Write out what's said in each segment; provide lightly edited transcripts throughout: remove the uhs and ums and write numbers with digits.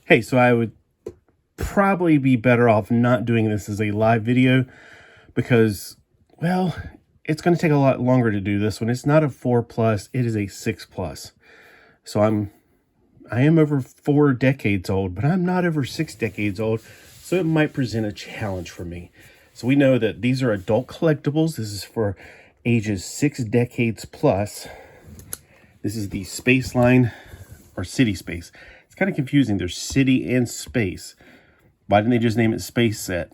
Hey, so I would probably be better off not doing this as a live video because, well, it's going to take a lot longer to do this one. It's not a 4+, it is a 6+. So I am over 4 decades old, but I'm not over 6 decades old, so it might present a challenge for me. So we know that these are adult collectibles. This is for ages 6 decades plus. This is the space line or city space. It's kind of confusing. There's city and space. Why didn't they just name it Space Set?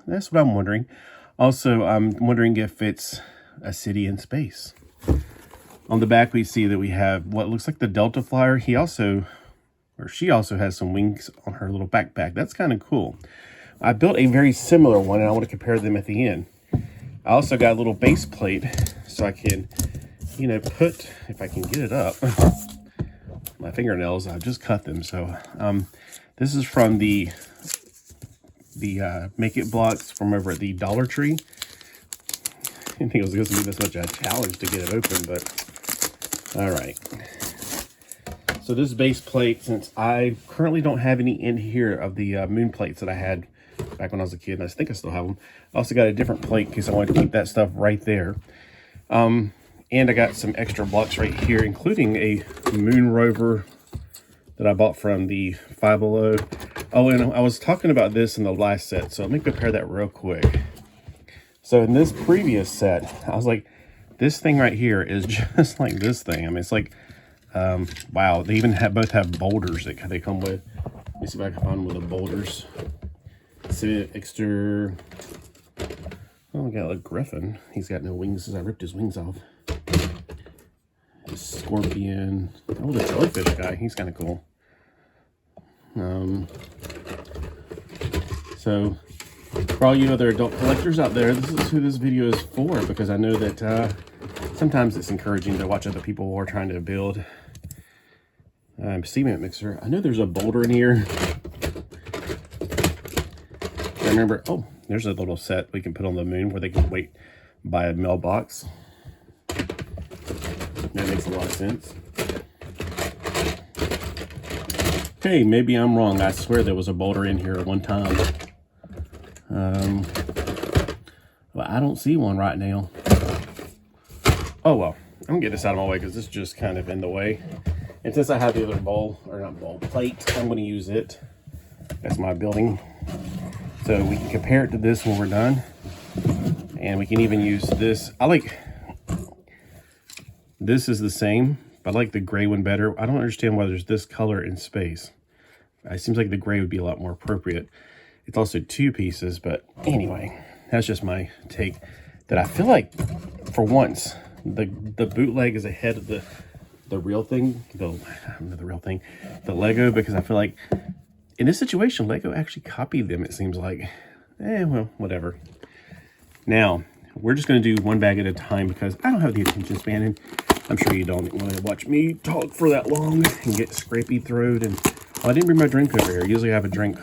That's what I'm wondering. Also, I'm wondering if it's a city in space. On the back, we see that we have what looks like the Delta Flyer. She also has some wings on her little backpack. That's kind of cool. I built a very similar one, and I want to compare them at the end. I also got a little base plate, so I can, put, if I can get it up, my fingernails, I've just cut them. So this is from the Make It blocks from over at the Dollar Tree. I didn't think it was going to be this much of a challenge to get it open, but all right. So this base plate, since I currently don't have any in here of the moon plates that I had back when I was a kid, and I think I still have them. I also got a different plate in case I wanted to keep that stuff right there. And I got some extra blocks right here, including a moon rover that I bought from the 500. Oh, and I was talking about this in the last set, so let me compare that real quick. So in this previous set, I was like, this thing right here is just like this thing. I mean, it's like, wow, they even both have boulders that they come with. Let me see if I can find one of the boulders. See, extra. Oh, we got a griffin. He's got no wings because I ripped his wings off. A scorpion. Oh, the jellyfish guy. He's kind of cool. So, for all you other adult collectors out there, this is who this video is for, because I know that sometimes it's encouraging to watch other people who are trying to build cement mixer. I know there's a boulder in here. I remember, oh, there's a little set we can put on the moon where they can wait by a mailbox. That makes a lot of sense. Hey, maybe I'm wrong. I swear there was a boulder in here at one time. Well, I don't see one right now. Oh, well, I'm gonna get this out of my way because this is just kind of in the way. And since I have the other plate, I'm gonna use it. That's my building. So we can compare it to this when we're done. And we can even use this. This is the same, but I like the gray one better. I don't understand why there's this color in space. It seems like the gray would be a lot more appropriate. It's also 2 pieces, but anyway, that's just my take. That I feel like, for once, the bootleg is ahead of the real thing. The Lego, because I feel like in this situation, Lego actually copied them, it seems like. Well, whatever. Now, we're just going to do one bag at a time because I don't have the attention span, and I'm sure you don't want to watch me talk for that long and get scrapey throat. And I didn't bring my drink over here. Usually I have a drink.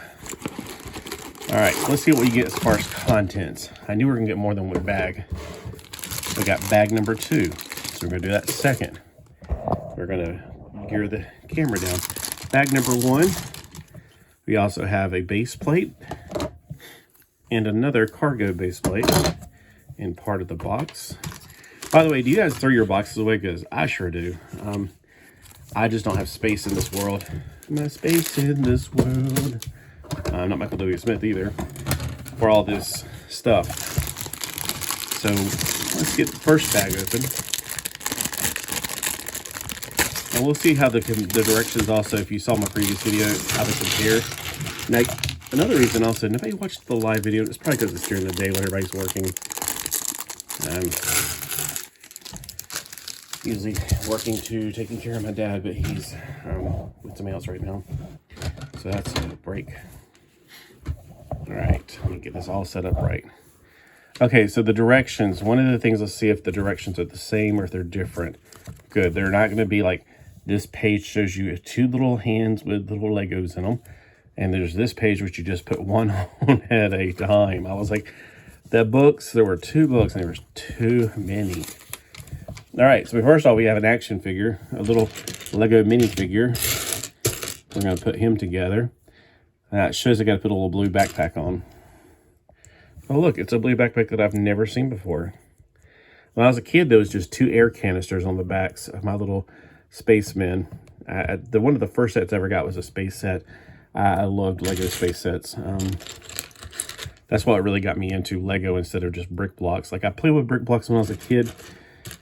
All right, let's see what you get as far as contents. I knew we were going to get more than one bag. We got bag number 2. So we're going to do that second. We're going to gear the camera down. Bag number 1. We also have a base plate and another cargo base plate in part of the box. By the way, do you guys throw your boxes away? Because I sure do. I just don't have space in this world. My space in this world. I'm not Michael W. Smith either for all this stuff. So let's get the first bag open. And we'll see how the directions also, if you saw my previous video, how they compare. Now, another reason also, nobody watched the live video. It's probably because it's during the day when everybody's working. Usually working to taking care of my dad, but he's with somebody else right now. So that's a break. All right, let me get this all set up right. Okay, so the directions. One of the things, let's see if the directions are the same or if they're different. Good, they're not going to be like this page shows you 2 little hands with little Legos in them. And there's this page which you just put one on at a time. I was like, the books, there were 2 books and there was too many. All right, so first of all, we have an action figure, a little Lego minifigure. We're going to put him together. It shows I got to put a little blue backpack on. Oh, look, it's a blue backpack that I've never seen before. When I was a kid, there was just 2 air canisters on the backs of my little spacemen. One of the first sets I ever got was a space set. I loved Lego space sets. That's what really got me into Lego instead of just brick blocks. Like, I played with brick blocks when I was a kid,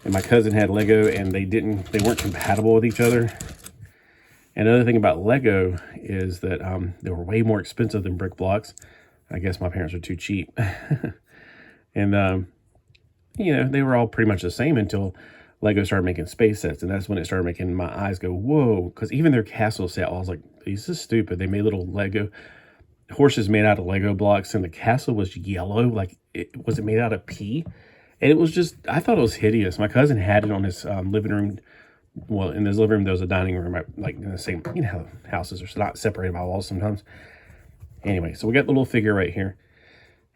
and my cousin had Lego, and they weren't compatible with each other. And another thing about Lego is that they were way more expensive than brick blocks. I guess my parents were too cheap. And, you know, they were all pretty much the same until Lego started making space sets. And that's when it started making my eyes go, whoa. Because even their castle set, I was like, this is stupid. They made little Lego horses made out of Lego blocks, and the castle was yellow. Like, was it made out of pea? And it was just, I thought it was hideous. My cousin had it on his living room. Well, in his living room, there was a dining room, like in the same, you know how houses are not separated by walls sometimes. Anyway, so we got the little figure right here.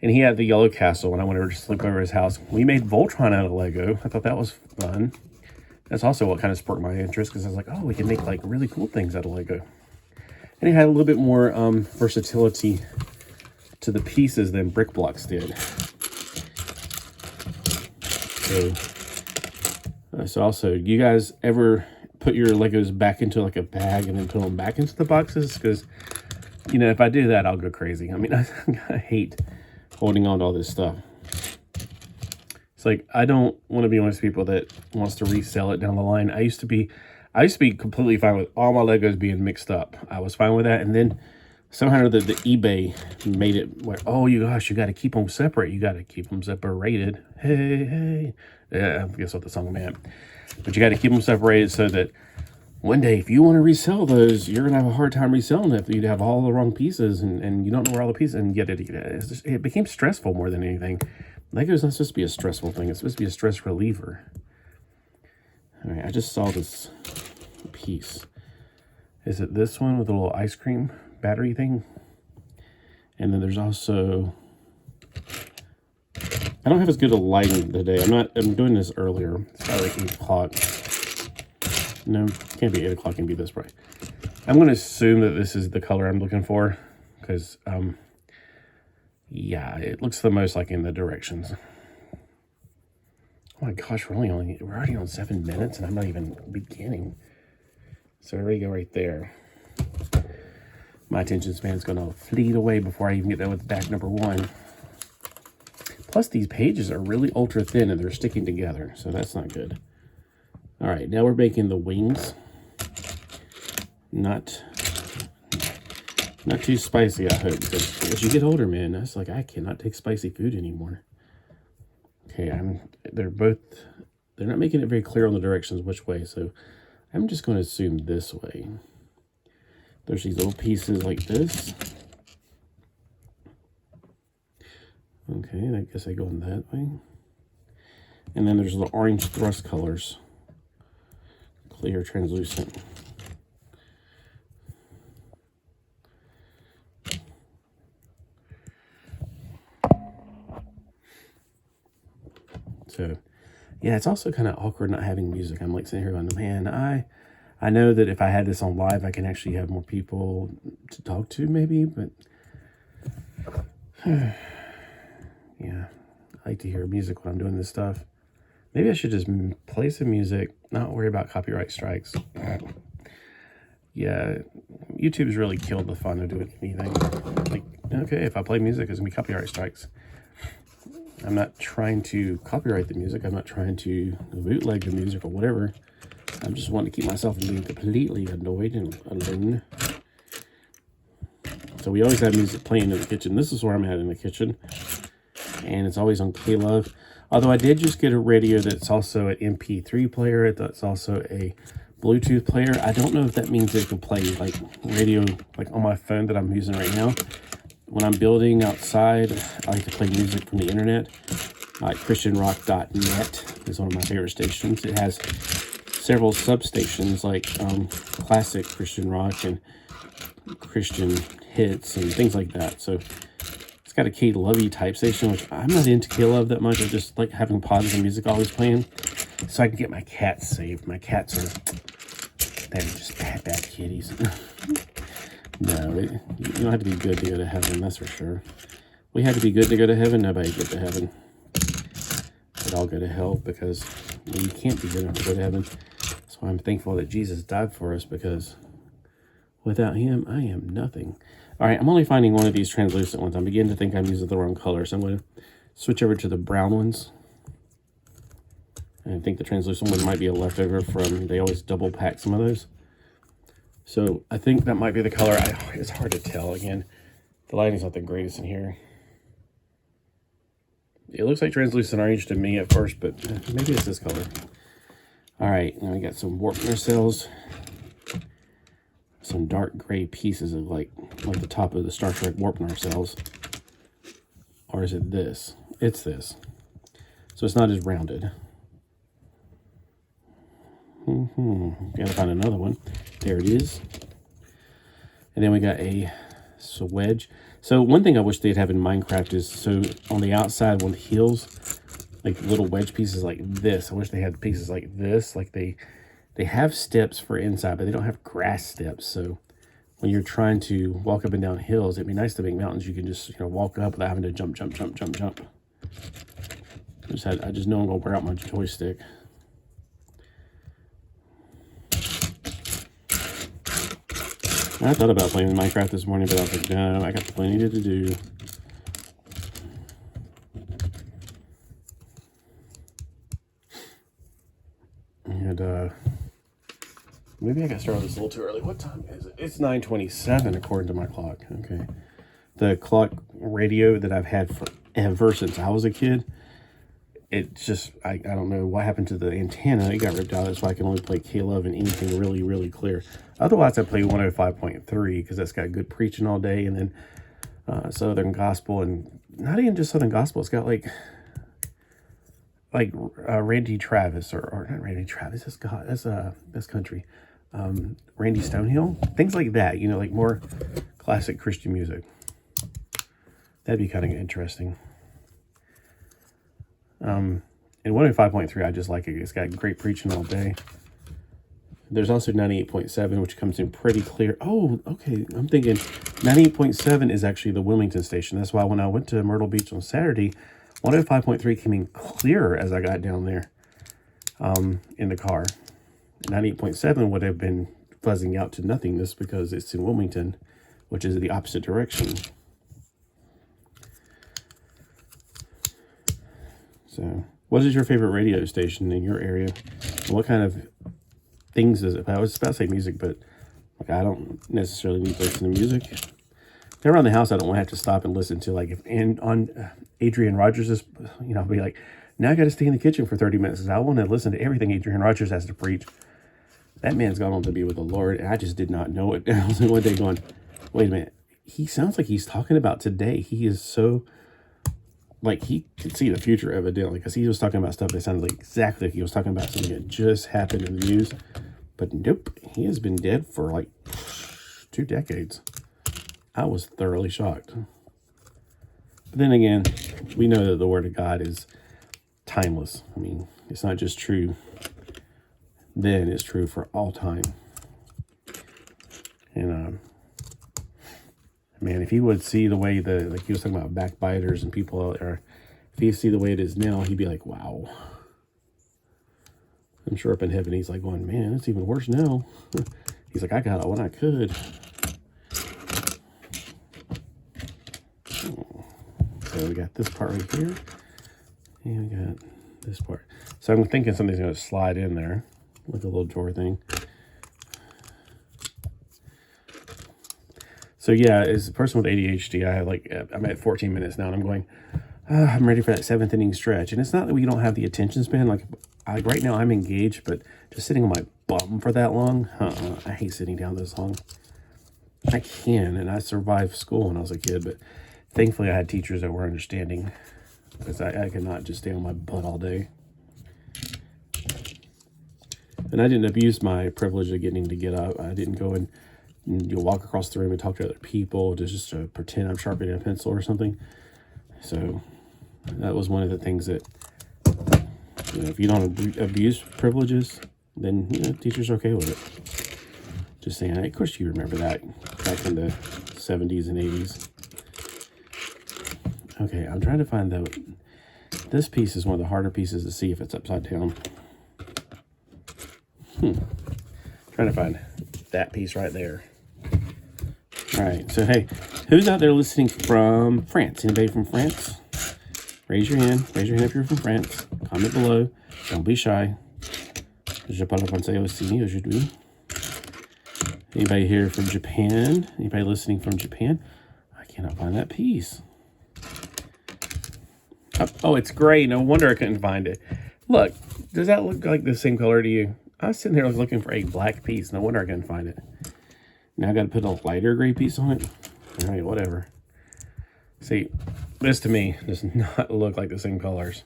And he had the yellow castle when I went over to sleep over his house. We made Voltron out of Lego. I thought that was fun. That's also what kind of sparked my interest, because I was like, oh, we can make like really cool things out of Lego. And it had a little bit more versatility to the pieces than brick blocks did. So also, you guys ever put your Legos back into like a bag and then put them back into the boxes? Because, you know, if I do that, I'll go crazy. I mean, I hate holding on to all this stuff. It's like, I don't want to be one of those people that wants to resell it down the line. I used to be completely fine with all my Legos being mixed up. I was fine with that. And then somehow the eBay made it where, oh, you got to keep them separate. You got to keep them separated. Hey, hey. Yeah, I guess what the song meant. But you got to keep them separated so that one day, if you want to resell those, you're going to have a hard time reselling it if you'd have all the wrong pieces and you don't know where all the pieces, and it became stressful more than anything. Lego's not supposed to be a stressful thing. It's supposed to be a stress reliever. All right, I just saw this piece. Is it this one with a little ice cream battery thing? And then there's also, I don't have as good a lighting today. I'm doing this earlier. It's probably like 8 o'clock. No, can't be 8 o'clock and be this bright. I'm going to assume that this is the color I'm looking for, because, yeah, it looks the most like in the directions. Oh my gosh, we're already on 7 minutes, and I'm not even beginning. So there we go right there. My attention span's going to fleet away before I even get done with back number 1. Plus, these pages are really ultra thin, and they're sticking together, so that's not good. All right, now we're making the wings. Not too spicy, I hope, because as you get older, man, that's like, I cannot take spicy food anymore. Okay, they're not making it very clear on the directions which way, so I'm just going to assume this way. There's these little pieces like this. Okay, I guess I go in that way. And then there's the orange thrust colors. Clear, translucent. So, yeah, it's also kind of awkward not having music. I'm like sitting here going, man, I know that if I had this on live, I can actually have more people to talk to maybe, but yeah, I like to hear music when I'm doing this stuff. Maybe I should just play some music, not worry about copyright strikes. Yeah, YouTube's really killed the fun of doing anything. Like, okay, if I play music, it's going to be copyright strikes. I'm not trying to copyright the music. I'm not trying to bootleg the music or whatever. I'm just wanting to keep myself from being completely annoyed and alone. So we always have music playing in the kitchen. This is where I'm at in the kitchen. And it's always on K-Love. Although I did just get a radio that's also an MP3 player. That's also a Bluetooth player. I don't know if that means it can play like radio like on my phone that I'm using right now. When I'm building outside, I like to play music from the internet. Like ChristianRock.net is one of my favorite stations. It has several substations like classic Christian rock and Christian hits and things like that. So it's got a K-Lovey type station, which I'm not into K-Love that much. I just like having positive music always playing so I can get my cats saved. My cats are, they're just bad kitties. No, you don't have to be good to go to heaven, that's for sure. We had to be good to go to heaven. Nobody get to heaven. We'd all go to hell because you can't be good enough to go to heaven. So I'm thankful that Jesus died for us, because without him, I am nothing. All right, I'm only finding one of these translucent ones. I'm beginning to think I'm using the wrong color, so I'm going to switch over to the brown ones. I think the translucent one might be a leftover from, they always double pack some of those. So I think that might be the color. It's hard to tell. Again, the lighting's not the greatest in here. It looks like translucent orange to me at first, but maybe it's this color. All right, now we got some warp nacelles. Some dark gray pieces of like the top of the Star Trek warp nacelles. Or is it this? It's this. So it's not as rounded. Gotta find another one. There it is. And then we got a wedge. So one thing I wish they'd have in Minecraft is, so on the outside on the heels, like little wedge pieces like this. I wish they had pieces like this. Like they have steps for inside, but they don't have grass steps. So when you're trying to walk up and down hills, it'd be nice to make mountains you can just walk up without having to jump. I just know I'm gonna wear out my joystick. I thought about playing Minecraft this morning, but I was like, no, I got plenty to do. And maybe I got started this a little too early. What time is it? It's 9:27 according to my clock. Okay. The clock radio that I've had forever since I was a kid, it's just, I don't know what happened to the antenna. It got ripped out. That's why I can only play K-Love and anything really, really clear. Otherwise, I play 105.3 because that's got good preaching all day. And then Southern Gospel, and not even just Southern Gospel. It's got like Randy Travis, or not Randy Travis. That's country. Randy Stonehill. Things like that, like more classic Christian music. That'd be kind of interesting. And 105.3, I just like it. It's got great preaching all day. There's also 98.7, which comes in pretty clear. Oh, okay. I'm thinking 98.7 is actually the Wilmington station. That's why when I went to Myrtle Beach on Saturday, 105.3 came in clearer as I got down there in the car. 98.7 would have been fuzzing out to nothingness because it's in Wilmington, which is the opposite direction. So, what is your favorite radio station in your area? What kind of things is it? I was about to say music, but I don't necessarily need to listen to music. If around the house, I don't want to have to stop and listen to on Adrian Rogers' I'll be like, now I got to stay in the kitchen for 30 minutes because I want to listen to everything Adrian Rogers has to preach. That man's gone on to be with the Lord, and I just did not know it. I was one day going, wait a minute, he sounds like he's talking about today. He is so, he could see the future evidently, because he was talking about stuff that sounded like exactly like he was talking about something that just happened in the news. But nope, he has been dead for 2 decades. I was thoroughly shocked. But then again, we know that the Word of God is timeless. I mean, it's not just true then, it's true for all time. And man, if he would see the way he was talking about backbiters and people out there, if he see the way it is now, he'd be like, wow. I'm sure up in heaven, he's like going, man, it's even worse now. He's like, I got it when I could. So we got this part right here. And we got this part. So I'm thinking something's going to slide in there, like a little drawer thing. So yeah, as a person with ADHD, I'm at 14 minutes now, and I'm going, I'm ready for that 7th inning stretch. And it's not that we don't have the attention span. Right now I'm engaged, but just sitting on my bum for that long, I hate sitting down this long. I can, and I survived school when I was a kid, but thankfully I had teachers that were understanding, because I could not just stay on my butt all day. And I didn't abuse my privilege of getting to get up. I didn't go and walk across the room and talk to other people just to pretend I'm sharpening a pencil or something. So that was one of the things that, if you don't abuse privileges, then teachers are okay with it. Just saying, of course you remember that. back in the 70s and 80s. Okay, I'm trying to find this piece is one of the harder pieces to see if it's upside down. Trying to find that piece right there. All right, so hey, who's out there listening from France? Anybody from France? Raise your hand. Raise your hand if you're from France. Comment below. Don't be shy. Je parle français aussi aujourd'hui. Anybody here from Japan? Anybody listening from Japan? I cannot find that piece. Oh, it's gray. No wonder I couldn't find it. Look, does that look like the same color to you? I was sitting there looking for a black piece. No wonder I couldn't find it. Now I got to put a lighter gray piece on it. All right, whatever. See, this to me does not look like the same colors.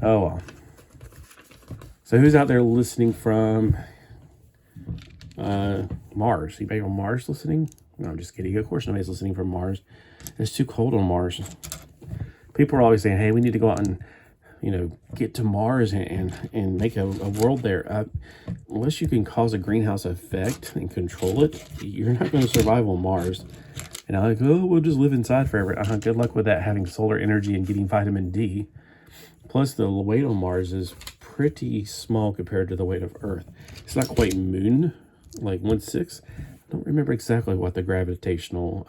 Oh, well. So who's out there listening from Mars? Anybody from Mars listening? No, I'm just kidding. Of course nobody's listening from Mars. It's too cold on Mars. People are always saying, hey, we need to go out and, get to Mars and make a world there. Unless you can cause a greenhouse effect and control it, you're not going to survive on Mars. And I'm like, oh, we'll just live inside forever. Good luck with that, having solar energy and getting vitamin D. Plus, the weight on Mars is pretty small compared to the weight of Earth. It's not quite moon, like 1/6. I don't remember exactly what the gravitational,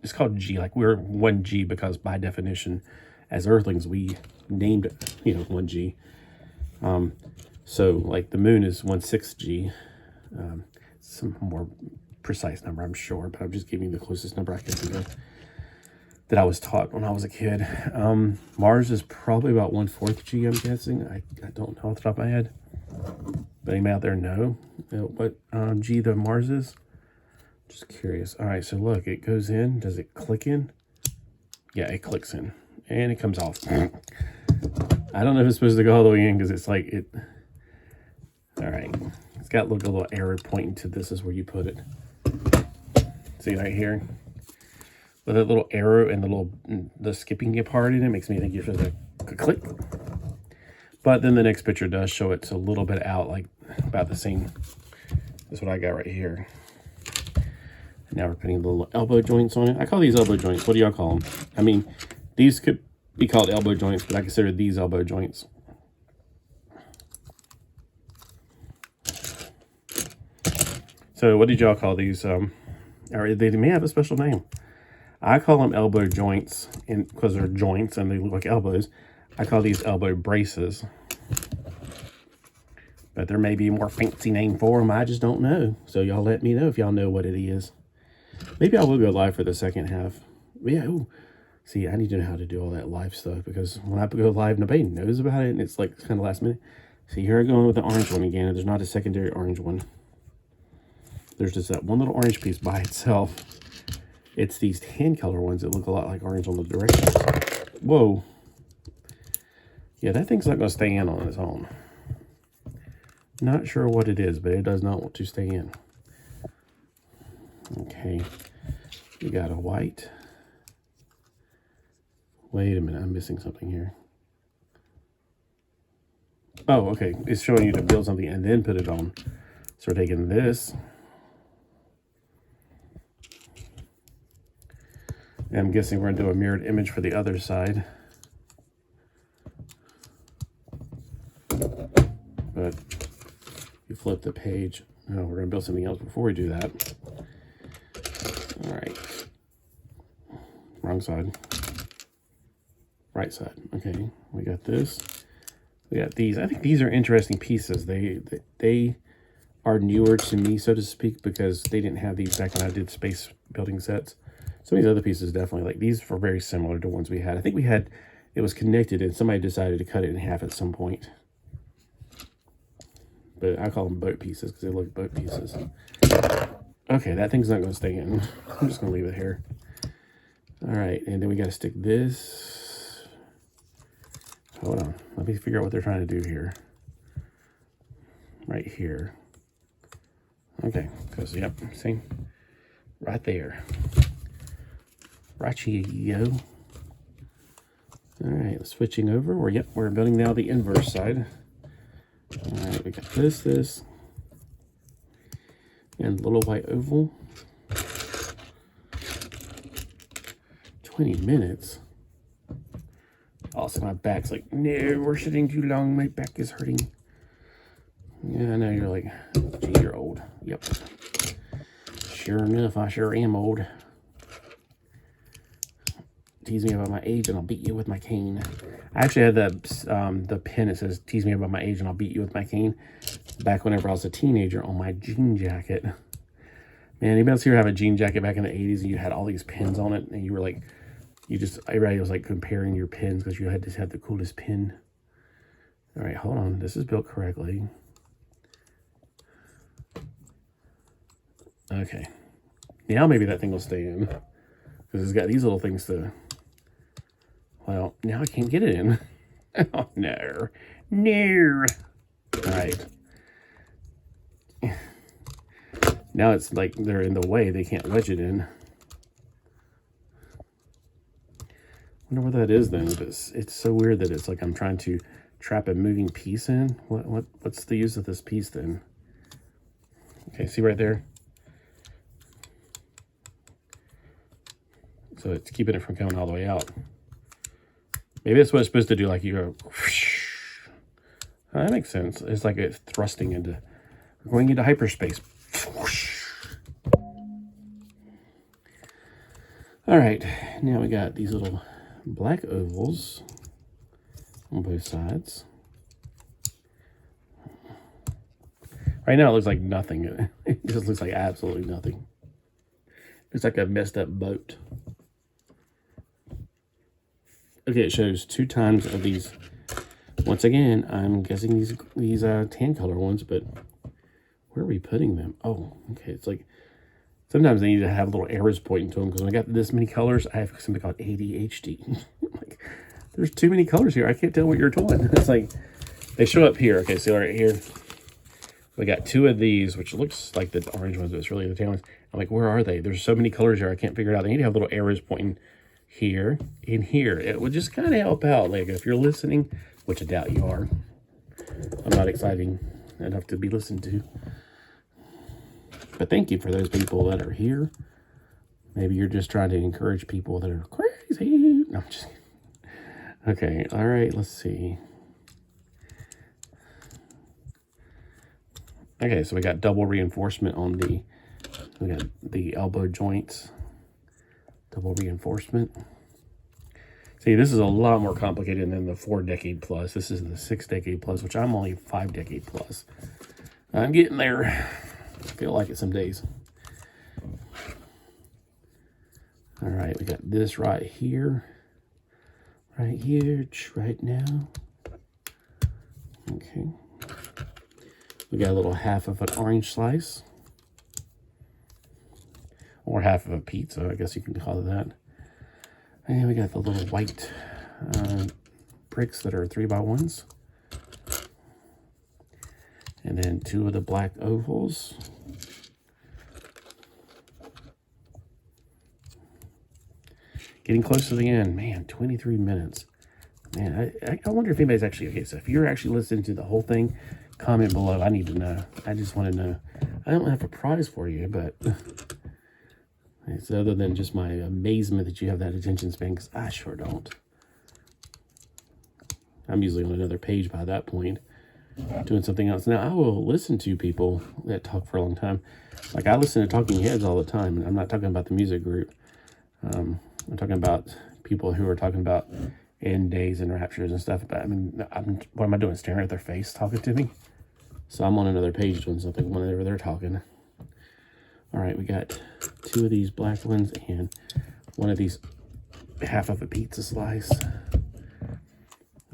it's called G, like we're 1G because by definition, as Earthlings, we named it, 1G. So like the moon is 1/6 G. Some more precise number, I'm sure, but I'm just giving you the closest number I can think of that I was taught when I was a kid. Mars is probably about 1/4 G, I'm guessing. I don't know off the top of my head. But anybody out there know what G the Mars is? Just curious. All right, so look, it goes in. Does it click in? Yeah, it clicks in. And it comes off. I don't know if it's supposed to go all the way in because it's like it. All right. It's got a little arrow pointing to this is where you put it. See right here? With that little arrow and the skipping part in it makes me think you're supposed to click. But then the next picture does show it's a little bit out, like about the same. That's what I got right here. And now we're putting little elbow joints on it. I call these elbow joints. What do y'all call them? I mean, these could be called elbow joints, but I consider these elbow joints. So what did y'all call these? Or they may have a special name. I call them elbow joints because they're joints and they look like elbows. I call these elbow braces. But there may be a more fancy name for them. I just don't know. So y'all let me know if y'all know what it is. Maybe I will go live for the second half. Yeah, ooh. See, I need to know how to do all that live stuff because when I go live, nobody knows about it and it's like kind of last minute. See, here I'm going with the orange one again. There's not a secondary orange one. There's just that one little orange piece by itself. It's these tan color ones that look a lot like orange on the directions. Whoa. Yeah, that thing's not going to stay in on its own. Not sure what it is, but it does not want to stay in. Okay. We got a white. Wait a minute, I'm missing something here. Oh, okay. It's showing you to build something and then put it on. So we're taking this. And I'm guessing we're going to do a mirrored image for the other side. But you flip the page. No, we're going to build something else before we do that. All right. Wrong side. Right side. Okay, we got this. We got these. I think these are interesting pieces. They are newer to me, so to speak, because they didn't have these back when I did space building sets. Some of these other pieces definitely, like these were very similar to ones we had. I think we had, it was connected and somebody decided to cut it in half at some point. But I call them boat pieces because they look boat pieces. Okay, that thing's not going to stay in. I'm just going to leave it here. All right, and then we got to stick this. Hold on, let me figure out what they're trying to do here. Right here. Okay, because, yep, see? Right there. Right here. All right, switching over. We're building now the inverse side. All right, we got this, and a little white oval. 20 minutes. Also, my back's like, no, we're sitting too long. My back is hurting. Yeah, I know you're like, gee, you're old. Yep. Sure enough, I sure am old. Tease me about my age and I'll beat you with my cane. I actually had the pin that says, tease me about my age and I'll beat you with my cane, back whenever I was a teenager on my jean jacket. Man, anybody else here have a jean jacket back in the 80s and you had all these pins on it and you were like, everybody was like comparing your pins because you had to have the coolest pin. All right, hold on. This is built correctly. Okay. Now maybe that thing will stay in because it's got these little things to... Well, now I can't get it in. Oh, no. No. All right. Now it's like they're in the way. They can't wedge it in. Wonder what that is then. It's so weird that it's like I'm trying to trap a moving piece in. What's the use of this piece then? Okay, see right there? So it's keeping it from coming all the way out. Maybe that's what it's supposed to do, like you go, whoosh. Oh, that makes sense. It's like it's thrusting into, we're going into hyperspace. Whoosh. All right, now we got these little black ovals on both sides. Right now it looks like nothing. It just looks like absolutely nothing. It's like a messed up boat. Okay, it shows 2 times of these. Once again, I'm guessing these tan color ones, but where are we putting them? Oh, okay. It's like sometimes they need to have little arrows pointing to them because when I got this many colors, I have something called ADHD. Like, there's too many colors here. I can't tell what you're doing. It's like they show up here. Okay, so right here, we got 2 of these, which looks like the orange ones, but it's really the tan ones. I'm like, where are they? There's so many colors here. I can't figure it out. They need to have little arrows pointing here and here. It would just kind of help out. Like if you're listening, which I doubt you are. I'm not exciting enough to be listened to. But thank you for those people that are here. Maybe you're just trying to encourage people that are crazy. No, I'm just kidding. Okay, all right, let's see. Okay, so we got double reinforcement on we got the elbow joints. Double reinforcement. See, this is a lot more complicated than the 4-decade plus. This is the 6-decade plus, which I'm only 5-decade plus. I'm getting there. I feel like it some days. All right, we got this right here. Right here, right now. Okay. We got a little half of an orange slice. Or half of a pizza, I guess you can call it that. And we got the little white bricks that are 3x1s. And then 2 of the black ovals. Getting close to the end. Man, 23 minutes. Man, I wonder if anybody's actually... Okay, so if you're actually listening to the whole thing, comment below. I need to know. I just want to know. I don't have a prize for you, but... It's other than just my amazement that you have that attention span, because I sure don't. I'm usually on another page by that point, doing something else. Now, I will listen to people that talk for a long time. Like, I listen to Talking Heads all the time, and I'm not talking about the music group. I'm talking about people who are talking about end days and raptures and stuff. But, I mean, what am I doing, staring at their face talking to me? So I'm on another page doing something whenever they're talking. All right, we got 2 of these black ones and 1 of these half of a pizza slice.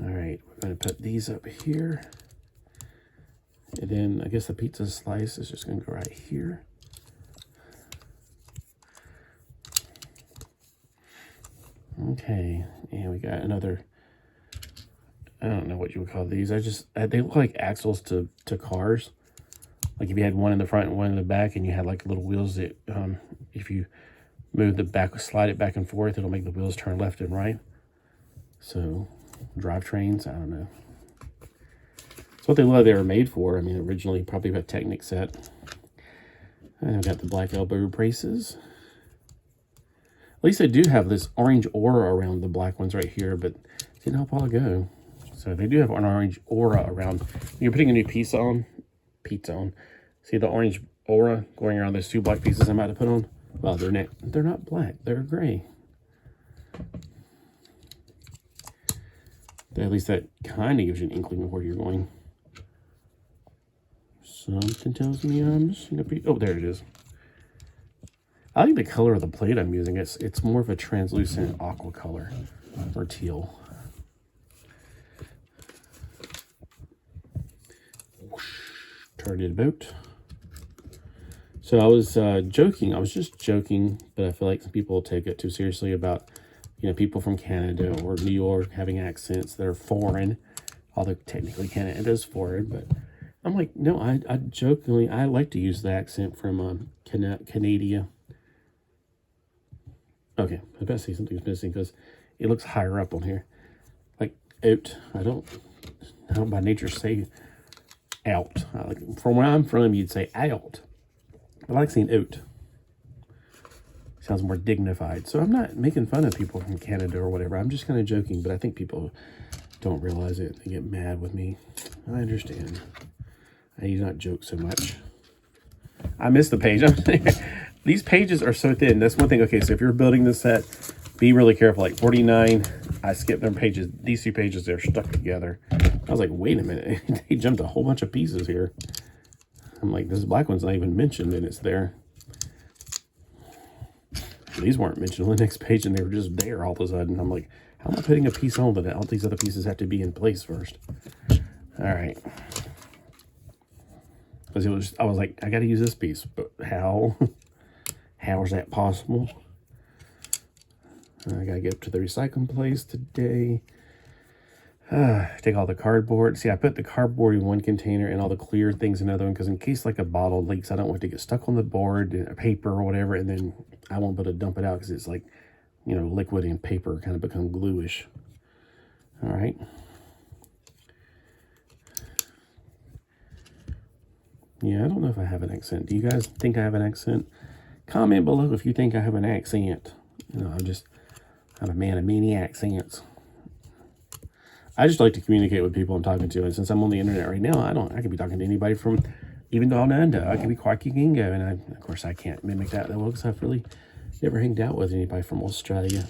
All right, we're going to put these up here. And then I guess the pizza slice is just going to go right here. Okay, and we got another, I don't know what you would call these. They look like axles to cars. Like if you had one in the front and one in the back, and you had like little wheels that, if you move the back, slide it back and forth, it'll make the wheels turn left and right. So, drivetrains, I don't know. It's what they were made for. I mean, originally probably a Technic set. And I've got the black elbow braces. At least they do have this orange aura around the black ones right here, but didn't help all go. So they do have an orange aura around. You're putting a new piece on. See the orange aura going around those two black pieces I'm about to put on? Well, they're not black. They're gray. At least that kind of gives you an inkling of where you're going. Something tells me I'm missing a piece. Oh, there it is. I like the color of the plate I'm using. It's more of a translucent aqua color or teal. Turn it about. So I was joking. I was just joking, but I feel like some people take it too seriously about, you know, people from Canada or New York having accents that are foreign. Although technically Canada is foreign, but I'm like, no, I jokingly, I like to use the accent from Canada. Okay, I was about to say something's missing because it looks higher up on here. Like, out. I don't by nature say out. From where I'm from, you'd say out. I like saying out. Sounds more dignified. So I'm not making fun of people from Canada or whatever. I'm just kind of joking, but I think people don't realize it. They get mad with me. I understand. I need not joke so much. I missed the page. These pages are so thin. That's one thing. Okay, so if you're building this set, be really careful. Like 49, I skipped their pages. These two pages, they're stuck together. I was like, wait a minute. They jumped a whole bunch of pieces here. I'm like, this black one's not even mentioned, and it's there. These weren't mentioned on the next page, and they were just there all of a sudden. I'm like, how am I putting a piece on that? All these other pieces have to be in place first. All right. Because I was like, I got to use this piece, but how? How is that possible? I got to get up to the recycling place today. Take all the cardboard. See, I put the cardboard in one container and all the clear things in another one because in case like a bottle leaks, I don't want it to get stuck on the board, and paper or whatever, and then I won't be able to dump it out because it's like, you know, liquid and paper kind of become gluish. All right. Yeah, I don't know if I have an accent. Do you guys think I have an accent? Comment below if you think I have an accent. You know, I'm a man of many accents. I just like to communicate with people I'm talking to, and since I'm on the internet right now, I could be talking to anybody from even down under. I could be Quacky Gingo, and of course I can't mimic that though because I've really never hanged out with anybody from Australia.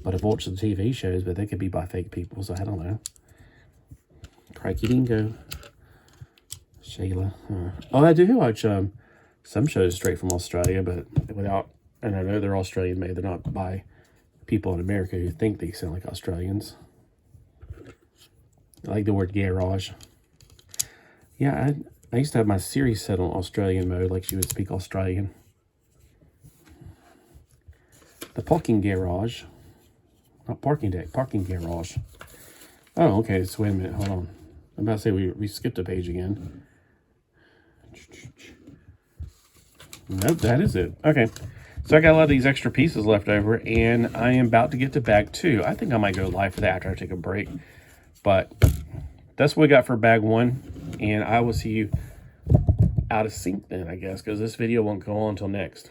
But I've watched the TV shows, but they could be by fake people, so I don't know. Quacky Dingo. Shayla. Oh, I do watch some shows straight from Australia, but and I know they're Australian made. They're not by people in America who think they sound like Australians. I like the word garage. Yeah, I used to have my Siri set on Australian mode, like she would speak Australian. The parking garage. Not parking deck, parking garage. Oh, okay, so wait a minute, hold on. I'm about to say we skipped a page again. Nope, that is it. Okay, so I got a lot of these extra pieces left over, and I am about to get to bag 2. I think I might go live for that after I take a break. But that's what we got for bag 1, and I will see you out of sync then, I guess, because this video won't go on until next.